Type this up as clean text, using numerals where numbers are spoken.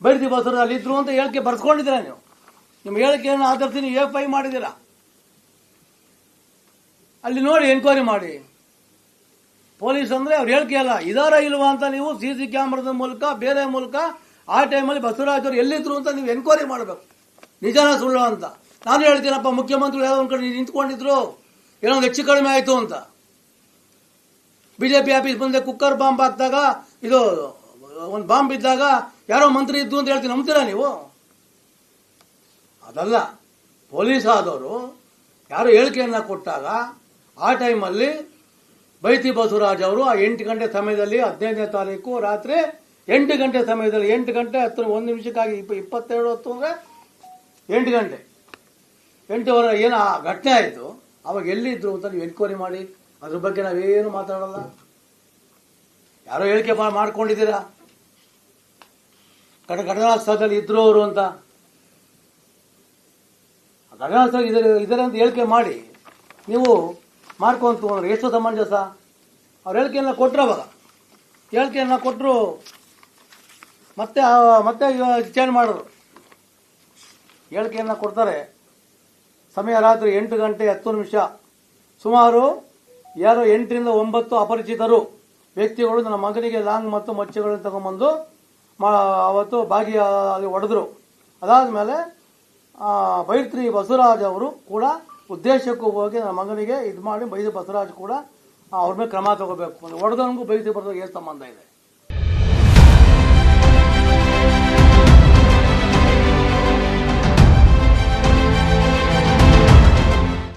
ಬೈರತಿ ಬಸವರಾಜ್ ಅಲ್ಲಿ ಇದ್ರು ಅಂತ ಹೇಳಿಕೆ ಬರ್ಸ್ಕೊಂಡಿದ್ದೀರಾ ನೀವು? ನಿಮ್ಮ ಹೇಳಿಕೆಯನ್ನು ಆಧರಿಸಿ ನೀವು ಎಫ್ಐ ಮಾಡಿದ್ದೀರಾ? ಅಲ್ಲಿ ನೋಡಿ, ಎನ್ಕ್ವೈರಿ ಮಾಡಿ. ಪೊಲೀಸ್ ಅಂದ್ರೆ ಅವ್ರ ಹೇಳಿಕೆ ಅಲ್ಲ, ಇದಾರ ಇಲ್ವಾ ಅಂತ ನೀವು ಸಿಸಿ ಕ್ಯಾಮ್ರಾದ ಮೂಲಕ ಬೇರೆ ಮೂಲಕ ಆ ಟೈಮಲ್ಲಿ ಬಸವರಾಜ್ ಅವರು ಎಲ್ಲಿದ್ರು ಅಂತ ನೀವು ಎನ್ಕ್ವೈರಿ ಮಾಡಬೇಕು, ನಿಜಾನ ಸುಳ್ಳು ಅಂತ. ನಾನು ಹೇಳ್ತೀನಪ್ಪ, ಮುಖ್ಯಮಂತ್ರಿಗಳು ಯಾವುದೋ ಒಂದು ಕಡೆ ನಿಂತ್ಕೊಂಡಿದ್ರು, ಏನೋ ಒಂದು ಹೆಚ್ಚು ಕಡಿಮೆ ಆಯಿತು ಅಂತ. ಬಿಜೆಪಿ ಆಫೀಸ್ ಮುಂದೆ ಕುಕ್ಕರ್ ಬಾಂಬ್ ಹಾಕಿದಾಗ, ಇದು ಒಂದು ಬಾಂಬ್ ಇದ್ದಾಗ ಯಾರೋ ಮಂತ್ರಿ ಇದ್ದು ಅಂತ ಹೇಳ್ತೀನಿ, ನಂಬ್ತೀರಾ ನೀವು? ಅದಲ್ಲ, ಪೊಲೀಸ್ ಆದವರು ಯಾರು ಹೇಳಿಕೆಯನ್ನ ಕೊಟ್ಟಾಗ ಆ ಟೈಮಲ್ಲಿ ಬೈತಿ ಬಸವರಾಜ್ ಅವರು ಆ 8 ಗಂಟೆ ಸಮಯದಲ್ಲಿ 15ನೇ ತಾರೀಕು ರಾತ್ರಿ 8 ಗಂಟೆ ಸಮಯದಲ್ಲಿ 8 ಗಂಟೆ 1 ನಿಮಿಷಕ್ಕಾಗಿ 22 ಹೊತ್ತು ಅಂದ್ರೆ 8 ಗಂಟೆ 8 ಏನು ಆ ಘಟನೆ ಆಯಿತು, ಅವಾಗ ಎಲ್ಲಿದ್ರು ಅಂತ ನೀವು ಎನ್ಕ್ವೈರಿ ಮಾಡಿ. ಅದ್ರ ಬಗ್ಗೆ ನಾವೇನು ಮಾತಾಡಲ್ಲ. ಯಾರೋ ಹೇಳಿಕೆ ಮಾಡ್ಕೊಂಡಿದ್ದೀರಾ ಘಟನಾ ಸ್ಥಳದಲ್ಲಿ ಇದ್ರು ಅವರು ಅಂತ. ಘಟನಾ ಸ್ಥಳ ಇದರ ಅಂತ ಹೇಳಿಕೆ ಮಾಡಿ ನೀವು ಮಾಡ್ಕೊಂತು ಅಂದ್ರೆ ಎಷ್ಟು ಸಮಂಜಸ? ಅವ್ರ ಹೇಳಿಕೆಯನ್ನ ಕೊಟ್ಟರು, ಅವಾಗ ಹೇಳಿಕೆಯನ್ನ ಕೊಟ್ಟರು, ಮತ್ತೆ ಚೇಂಜ್ ಮಾಡೋರು. ಹೇಳಿಕೆಯನ್ನ ಕೊಡ್ತಾರೆ, ಸಮಯ ರಾತ್ರಿ 8 ಗಂಟೆ 10 ನಿಮಿಷ. ಸುಮಾರು ಯಾರೋ 8 ರಿಂದ 9 ಅಪರಿಚಿತರು ವ್ಯಕ್ತಿಗಳು ನನ್ನ ಮಗನಿಗೆ ಲಾಂಗ್ ಮತ್ತು ಮಚ್ಚೆಗಳನ್ನು ತಗೊಂಡ್ಬಂದು ಅವತ್ತು ಬಾಗಿಯಾಗಿ ಹೊಡೆದ್ರು. ಅದಾದ್ಮೇಲೆ ಬೈರತಿ ಬಸವರಾಜ್ ಅವರು ಕೂಡ ಉದ್ದೇಶಕ್ಕೂ ಹೋಗಿ ನನ್ನ ಮಗನಿಗೆ ಇದು ಮಾಡಿ ಬೈರತಿ ಬಸವರಾಜ್ ಕೂಡ ಅವ್ರ ಮೇಲೆ ಕ್ರಮ ತಗೋಬೇಕು. ಹೊಡೆದವನಿಗೂ ಬೈರತಿ ಬಸವರಾಜ್ ಏನು ಸಂಬಂಧ ಇದೆ?